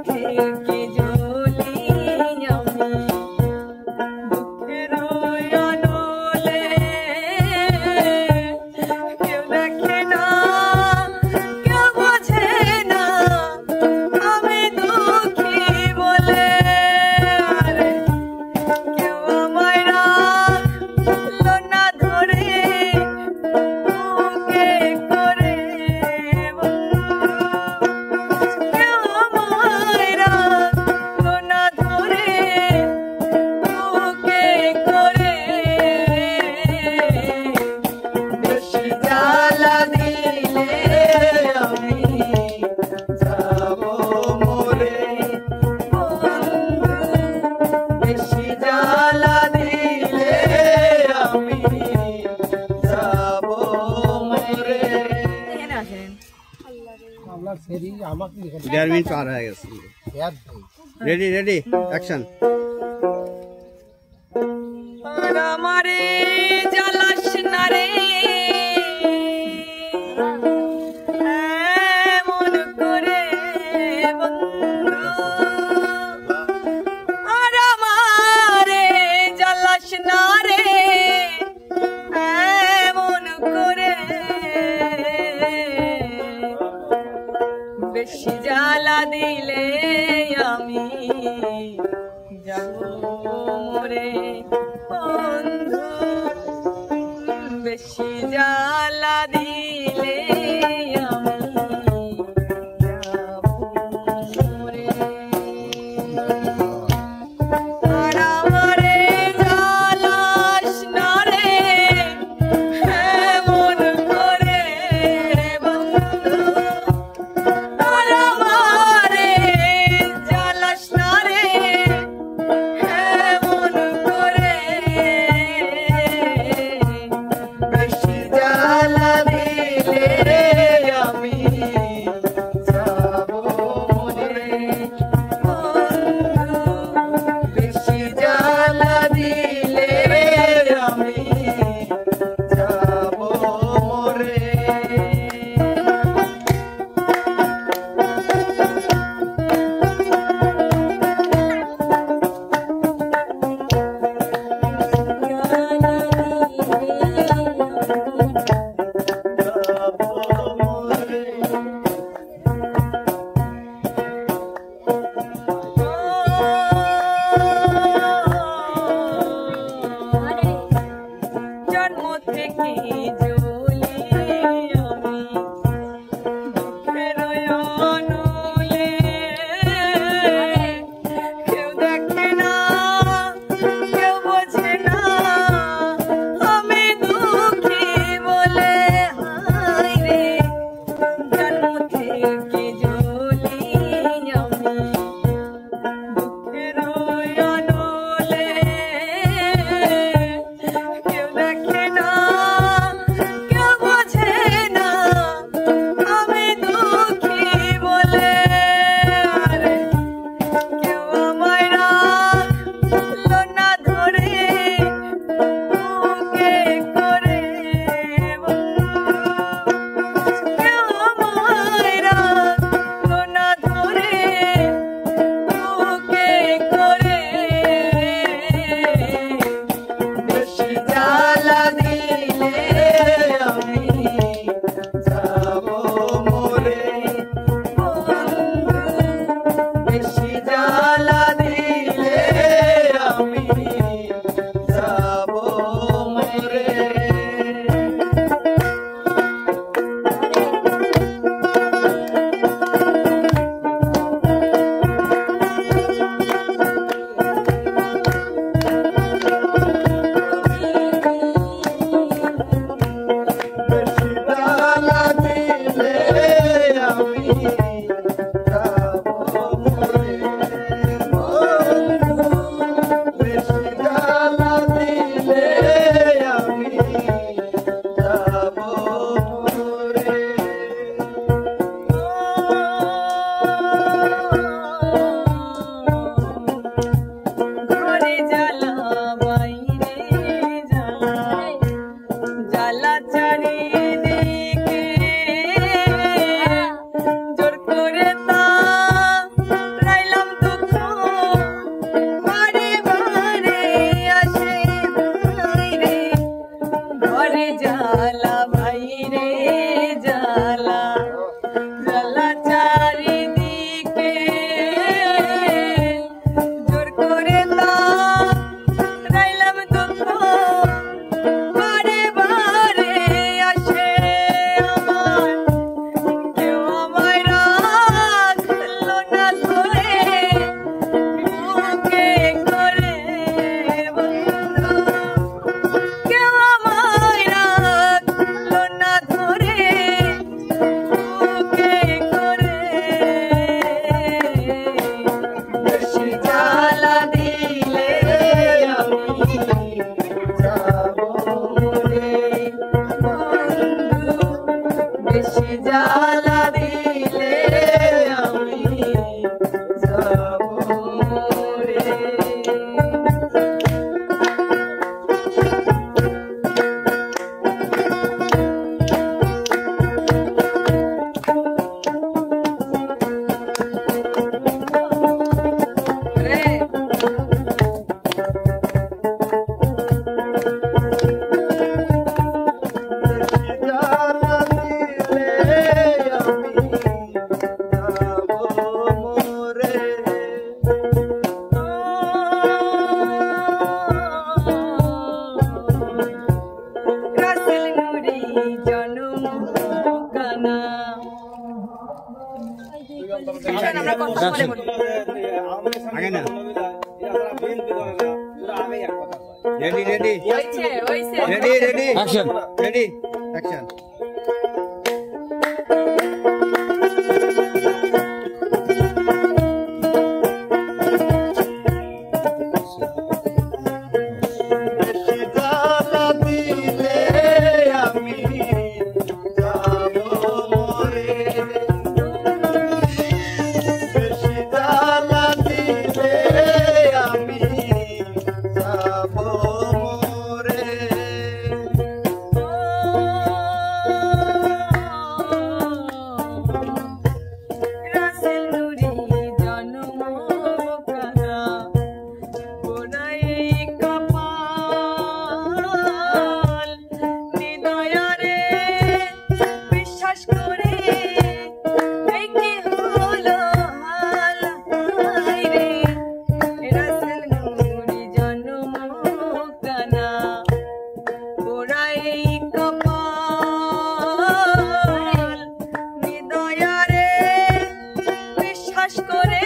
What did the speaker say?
থেকে জ্বলি আমি দুঃখের আলোলে, কেউ দেখে না কেউ বোঝে না আমি দুঃখী বলে, আরে কেউ আমায় রাখলো না ধরে বুকে করে বন্ধু, কেউ আমায় রাখলো না ধরে বুকে করে, বেশি জ্বালা দিলে আমি যাব মরে বন্ধু, বেশি জ্বালা দিলে আমি যাব মরে। এখানে আসেন। আল্লাহ সেরি আমাকে লিখে 1.5 মিনিট পার হয়ে গেছে। Ready ready action. আর আমারে জ্বালাস না রে এমন করে বন্ধু, আর আমারে জ্বালাস না রে এমন করে, বেশি জ্বালা দিলে আমি যাব মরে বন্ধু, বেশি জ্বালা দিলে আমি যাব মরে। আর আমারে জ্বালাস না রে এমন করে বন্ধু, আর আমারে জ্বালাস না রে এমন করে, বেশি জ্বালা দিলে আমরা কথা বলে বলি। আগে না রেডি রেডি হয়েছে হয়েছে ready ready action ready action Rasel Nuri জন্ম কানা গোড়াই কপাল হৃদয়ারে বিশ্বাস করে এই কি হলো হাল রে রাসেল নুরি জন্ম কানা গোড়াই কপাল হৃদয়ারে বিশ্বাস করে